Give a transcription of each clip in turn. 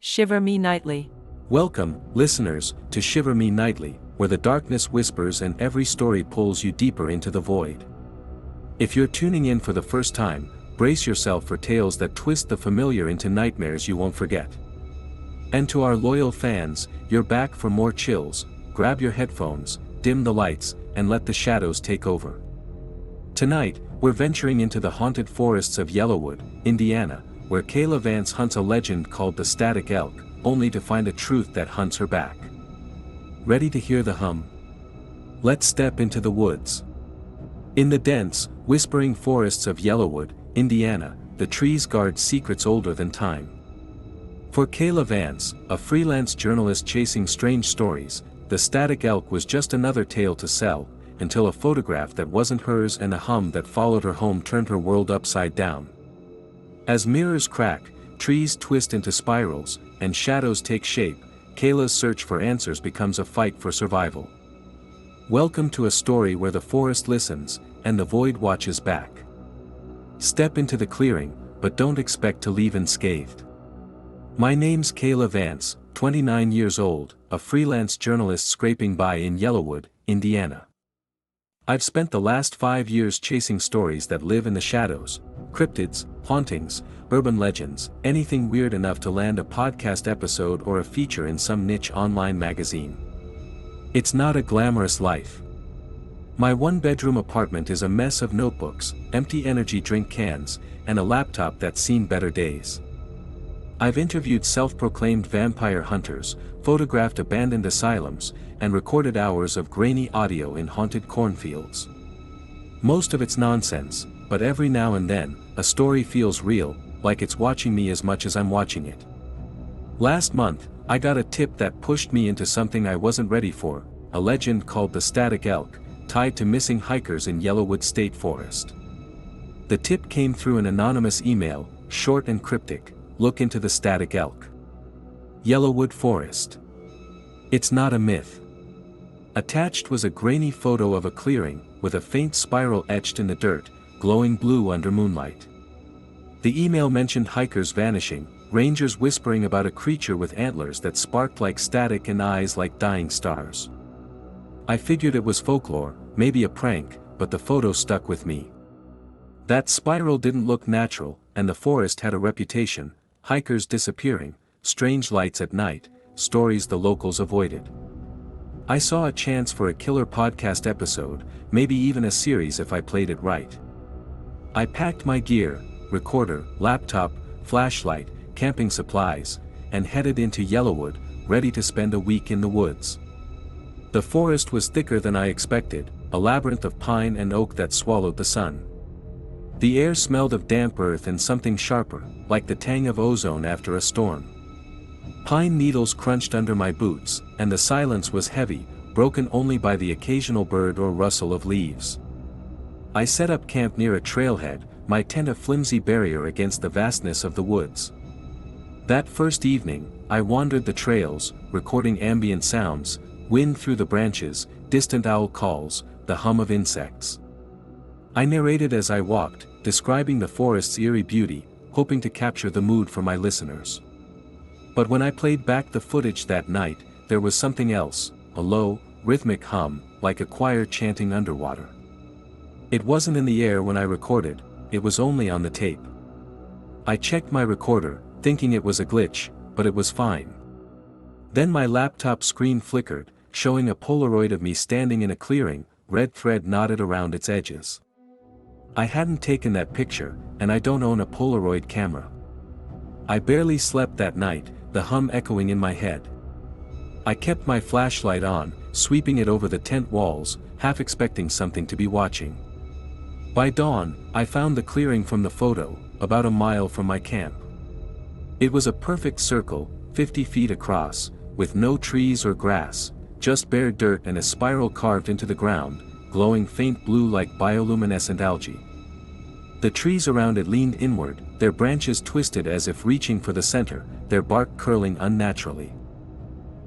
Shiver Me Nightly. Welcome, listeners, to Shiver Me Nightly, where the darkness whispers and every story pulls you deeper into the void. If you're tuning in for the first time, brace yourself for tales that twist the familiar into nightmares you won't forget. And to our loyal fans, you're back for more chills. Grab your headphones, dim the lights, and let the shadows take over. Tonight, we're venturing into the haunted forests of Yellowwood, Indiana, where Kayla Vance hunts a legend called the Static Elk, only to find a truth that hunts her back. Ready to hear the hum? Let's step into the woods. In the dense, whispering forests of Yellowwood, Indiana, the trees guard secrets older than time. For Kayla Vance, a freelance journalist chasing strange stories, the Static Elk was just another tale to sell, until a photograph that wasn't hers and a hum that followed her home turned her world upside down. As mirrors crack, trees twist into spirals, and shadows take shape, Kayla's search for answers becomes a fight for survival. Welcome to a story where the forest listens, and the void watches back. Step into the clearing, but don't expect to leave unscathed. My name's Kayla Vance, 29 years old, a freelance journalist scraping by in Yellowwood, Indiana. I've spent the last 5 years chasing stories that live in the shadows, cryptids, hauntings, urban legends, anything weird enough to land a podcast episode or a feature in some niche online magazine. It's not a glamorous life. My one-bedroom apartment is a mess of notebooks, empty energy drink cans, and a laptop that's seen better days. I've interviewed self-proclaimed vampire hunters, photographed abandoned asylums, and recorded hours of grainy audio in haunted cornfields. Most of it's nonsense, but every now and then, a story feels real, like it's watching me as much as I'm watching it. Last month, I got a tip that pushed me into something I wasn't ready for, a legend called the Static Elk, tied to missing hikers in Yellowwood State Forest. The tip came through an anonymous email, short and cryptic: look into the Static Elk. Yellowwood Forest. It's not a myth. Attached was a grainy photo of a clearing, with a faint spiral etched in the dirt, glowing blue under moonlight. The email mentioned hikers vanishing, rangers whispering about a creature with antlers that sparked like static and eyes like dying stars. I figured it was folklore, maybe a prank, but the photo stuck with me. That spiral didn't look natural, and the forest had a reputation: hikers disappearing, strange lights at night, stories the locals avoided. I saw a chance for a killer podcast episode, maybe even a series if I played it right. I packed my gear, recorder, laptop, flashlight, camping supplies, and headed into Yellowwood, ready to spend a week in the woods. The forest was thicker than I expected, a labyrinth of pine and oak that swallowed the sun. The air smelled of damp earth and something sharper, like the tang of ozone after a storm. Pine needles crunched under my boots, and the silence was heavy, broken only by the occasional bird or rustle of leaves. I set up camp near a trailhead, my tent a flimsy barrier against the vastness of the woods. That first evening, I wandered the trails, recording ambient sounds: wind through the branches, distant owl calls, the hum of insects. I narrated as I walked, describing the forest's eerie beauty, hoping to capture the mood for my listeners. But when I played back the footage that night, there was something else: a low, rhythmic hum, like a choir chanting underwater. It wasn't in the air when I recorded, it was only on the tape. I checked my recorder, thinking it was a glitch, but it was fine. Then my laptop screen flickered, showing a Polaroid of me standing in a clearing, red thread knotted around its edges. I hadn't taken that picture, and I don't own a Polaroid camera. I barely slept that night, the hum echoing in my head. I kept my flashlight on, sweeping it over the tent walls, half expecting something to be watching. By dawn, I found the clearing from the photo, about a mile from my camp. It was a perfect circle, 50 feet across, with no trees or grass, just bare dirt and a spiral carved into the ground, glowing faint blue like bioluminescent algae. The trees around it leaned inward, their branches twisted as if reaching for the center, their bark curling unnaturally.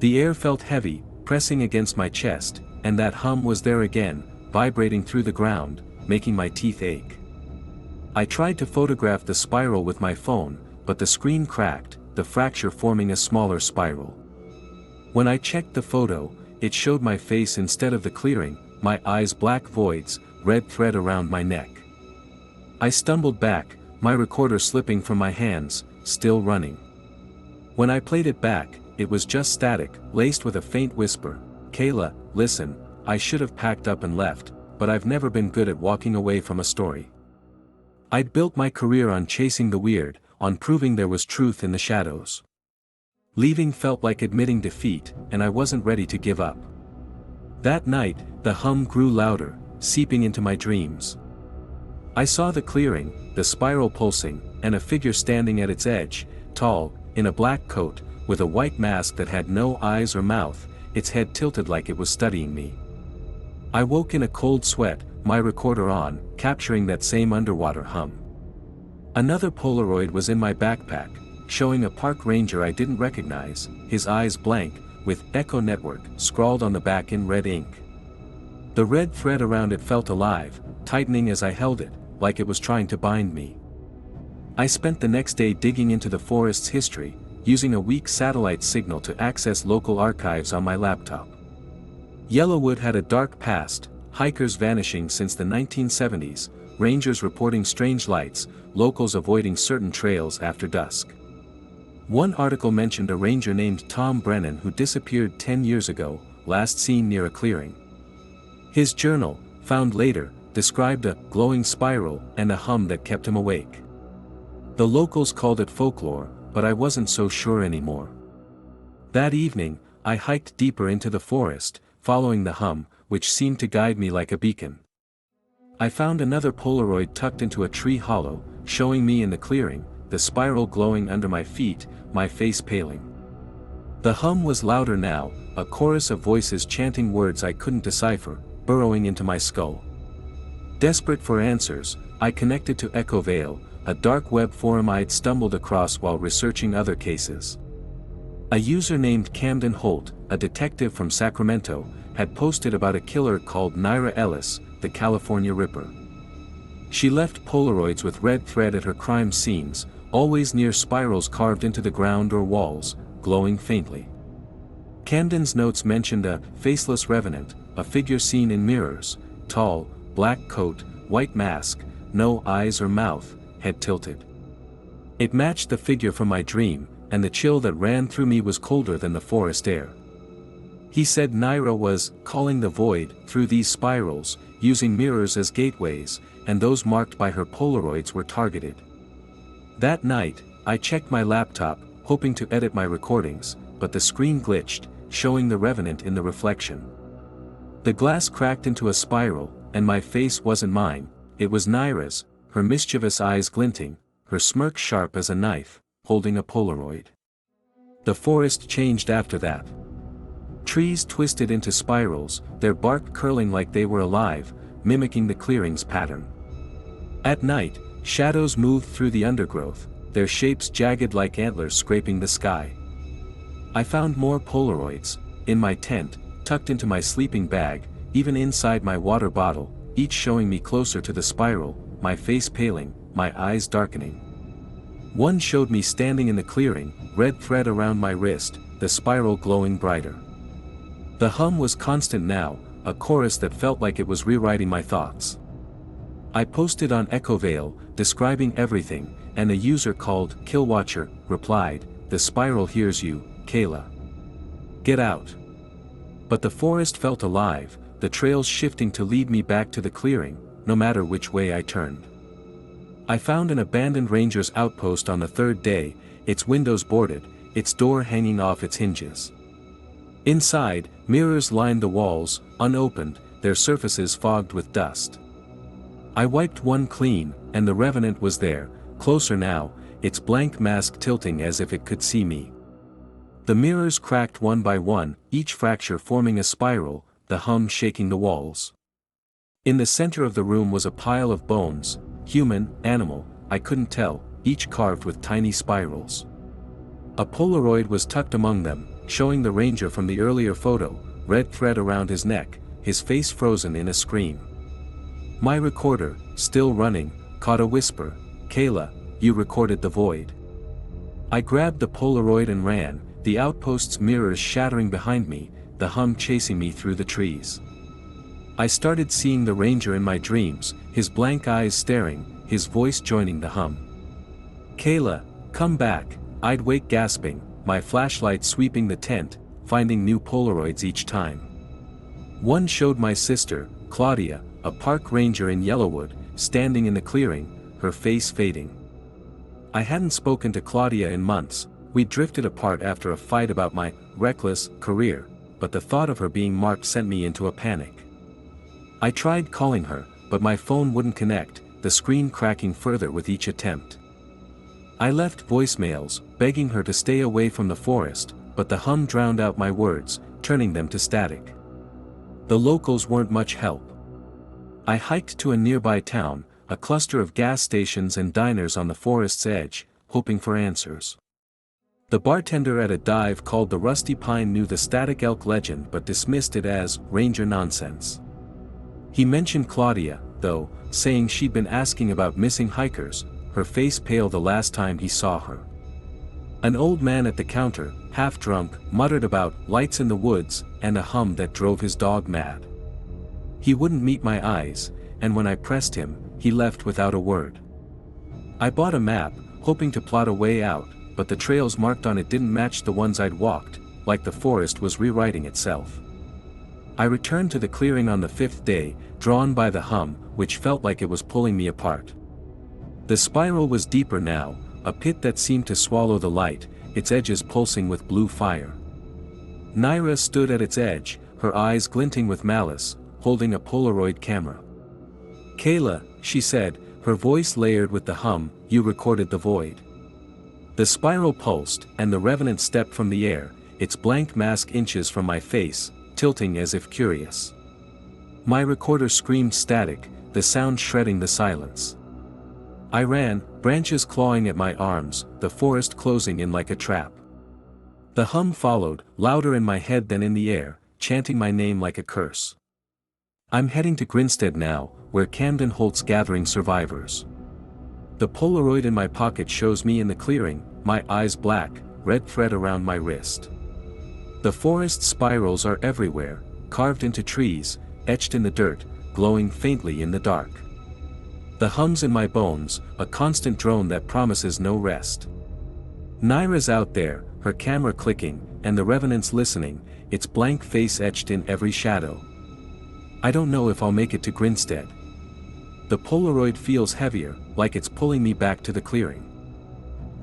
The air felt heavy, pressing against my chest, and that hum was there again, vibrating through the ground, making my teeth ache. I tried to photograph the spiral with my phone, but the screen cracked, the fracture forming a smaller spiral. When I checked the photo, it showed my face instead of the clearing, my eyes black voids, red thread around my neck. I stumbled back, my recorder slipping from my hands, still running. When I played it back, it was just static, laced with a faint whisper. "Kayla, listen, I should have packed up and left, but I've never been good at walking away from a story. I'd built my career on chasing the weird, on proving there was truth in the shadows. Leaving felt like admitting defeat, and I wasn't ready to give up." That night, the hum grew louder, seeping into my dreams. I saw the clearing, the spiral pulsing, and a figure standing at its edge, tall, in a black coat, with a white mask that had no eyes or mouth, its head tilted like it was studying me. I woke in a cold sweat, my recorder on, capturing that same underwater hum. Another Polaroid was in my backpack, showing a park ranger I didn't recognize, his eyes blank, with "Echo Network" scrawled on the back in red ink. The red thread around it felt alive, tightening as I held it, like it was trying to bind me. I spent the next day digging into the forest's history, using a weak satellite signal to access local archives on my laptop. Yellowwood had a dark past, hikers vanishing since the 1970s, rangers reporting strange lights, locals avoiding certain trails after dusk. One article mentioned a ranger named Tom Brennan who disappeared 10 years ago, last seen near a clearing. His journal, found later, described a glowing spiral and a hum that kept him awake. The locals called it folklore, but I wasn't so sure anymore. That evening, I hiked deeper into the forest, following the hum, which seemed to guide me like a beacon. I found another Polaroid tucked into a tree hollow, showing me in the clearing, the spiral glowing under my feet, my face paling. The hum was louder now, a chorus of voices chanting words I couldn't decipher, burrowing into my skull. Desperate for answers, I connected to Echo Vale, a dark web forum I'd stumbled across while researching other cases. A user named Camden Holt, a detective from Sacramento, had posted about a killer called Nyra Ellis, the California Ripper. She left Polaroids with red thread at her crime scenes, always near spirals carved into the ground or walls, glowing faintly. Camden's notes mentioned a Faceless Revenant, a figure seen in mirrors, tall, black coat, white mask, no eyes or mouth, head tilted. It matched the figure from my dream, and the chill that ran through me was colder than the forest air. He said Nyra was calling the void through these spirals, using mirrors as gateways, and those marked by her Polaroids were targeted. That night, I checked my laptop, hoping to edit my recordings, but the screen glitched, showing the Revenant in the reflection. The glass cracked into a spiral, and my face wasn't mine, it was Nyra's, her mischievous eyes glinting, her smirk sharp as a knife, holding a Polaroid. The forest changed after that. Trees twisted into spirals, their bark curling like they were alive, mimicking the clearing's pattern. At night, shadows moved through the undergrowth, their shapes jagged like antlers scraping the sky. I found more Polaroids, in my tent, tucked into my sleeping bag, even inside my water bottle, each showing me closer to the spiral, my face paling, my eyes darkening. One showed me standing in the clearing, red thread around my wrist, the spiral glowing brighter. The hum was constant now, a chorus that felt like it was rewriting my thoughts. I posted on Echo Vale, describing everything, and a user called Killwatcher replied, "The spiral hears you, Kayla. Get out." But the forest felt alive, the trails shifting to lead me back to the clearing, no matter which way I turned. I found an abandoned ranger's outpost on the third day, its windows boarded, its door hanging off its hinges. Inside, mirrors lined the walls, unopened, their surfaces fogged with dust. I wiped one clean, and the Revenant was there, closer now, its blank mask tilting as if it could see me. The mirrors cracked one by one, each fracture forming a spiral, the hum shaking the walls. In the center of the room was a pile of bones, human, animal, I couldn't tell, each carved with tiny spirals. A Polaroid was tucked among them, showing the ranger from the earlier photo, red thread around his neck, his face frozen in a scream. My recorder, still running, caught a whisper, "Kayla, you recorded the void." I grabbed the Polaroid and ran, the outpost's mirrors shattering behind me, the hum chasing me through the trees. I started seeing the ranger in my dreams, his blank eyes staring, his voice joining the hum. "Kayla, come back," I'd wake gasping, my flashlight sweeping the tent, finding new Polaroids each time. One showed my sister, Claudia, a park ranger in Yellowwood, standing in the clearing, her face fading. I hadn't spoken to Claudia in months, we drifted apart after a fight about my reckless career, but the thought of her being marked sent me into a panic. I tried calling her, but my phone wouldn't connect, the screen cracking further with each attempt. I left voicemails, begging her to stay away from the forest, but the hum drowned out my words, turning them to static. The locals weren't much help. I hiked to a nearby town, a cluster of gas stations and diners on the forest's edge, hoping for answers. The bartender at a dive called the Rusty Pine knew the Static Elk legend but dismissed it as ranger nonsense. He mentioned Claudia, though, saying she'd been asking about missing hikers, her face pale the last time he saw her. An old man at the counter, half drunk, muttered about lights in the woods and a hum that drove his dog mad. He wouldn't meet my eyes, and when I pressed him, he left without a word. I bought a map, hoping to plot a way out, but the trails marked on it didn't match the ones I'd walked, like the forest was rewriting itself. I returned to the clearing on the 5th day, drawn by the hum, which felt like it was pulling me apart. The spiral was deeper now, a pit that seemed to swallow the light, its edges pulsing with blue fire. Nyra stood at its edge, her eyes glinting with malice, holding a Polaroid camera. "Kayla," she said, her voice layered with the hum, "you recorded the void." The spiral pulsed, and the revenant stepped from the air, its blank mask inches from my face, tilting as if curious. My recorder screamed static, the sound shredding the silence. I ran, branches clawing at my arms, the forest closing in like a trap. The hum followed, louder in my head than in the air, chanting my name like a curse. I'm heading to Grinstead now, where Camden Holt's gathering survivors. The Polaroid in my pocket shows me in the clearing, my eyes black, red thread around my wrist. The forest spirals are everywhere, carved into trees, etched in the dirt, glowing faintly in the dark. The hum's in my bones, a constant drone that promises no rest. Nyra's out there, her camera clicking, and the revenant's listening, its blank face etched in every shadow. I don't know if I'll make it to Grinstead. The Polaroid feels heavier, like it's pulling me back to the clearing.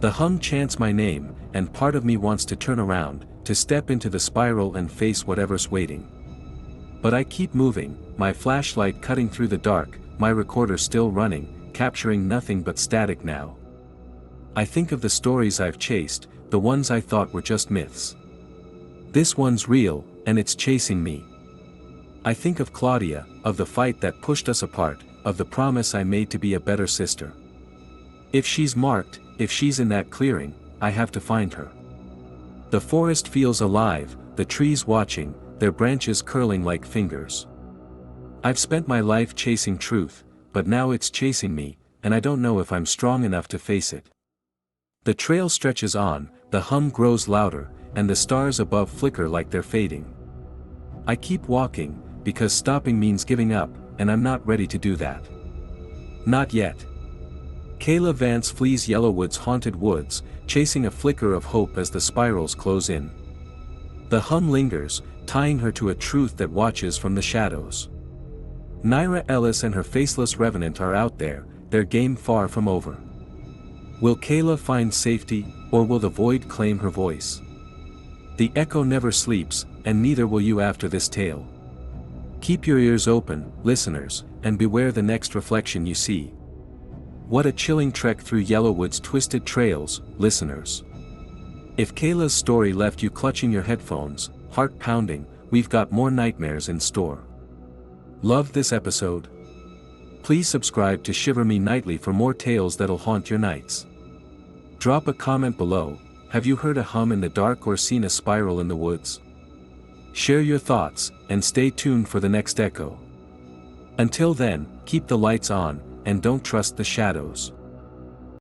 The hum chants my name, and part of me wants to turn around, to step into the spiral and face whatever's waiting. But I keep moving, my flashlight cutting through the dark, my recorder still running, capturing nothing but static now. I think of the stories I've chased, the ones I thought were just myths. This one's real, and it's chasing me. I think of Claudia, of the fight that pushed us apart, of the promise I made to be a better sister. If she's marked, if she's in that clearing, I have to find her. The forest feels alive, the trees watching, their branches curling like fingers. I've spent my life chasing truth, but now it's chasing me, and I don't know if I'm strong enough to face it. The trail stretches on, the hum grows louder, and the stars above flicker like they're fading. I keep walking, because stopping means giving up, and I'm not ready to do that. Not yet. Kayla Vance flees Yellowwood's haunted woods, chasing a flicker of hope as the spirals close in. The hum lingers, tying her to a truth that watches from the shadows. Nyra Ellis and her Faceless Revenant are out there, their game far from over. Will Kayla find safety, or will the void claim her voice? The echo never sleeps, and neither will you after this tale. Keep your ears open, listeners, and beware the next reflection you see. What a chilling trek through Yellowwood's twisted trails, listeners. If Kayla's story left you clutching your headphones, heart pounding, we've got more nightmares in store. Loved this episode? Please subscribe to Shiver Me Nightly for more tales that'll haunt your nights. Drop a comment below, have you heard a hum in the dark or seen a spiral in the woods? Share your thoughts, and stay tuned for the next echo. Until then, keep the lights on, and don't trust the shadows.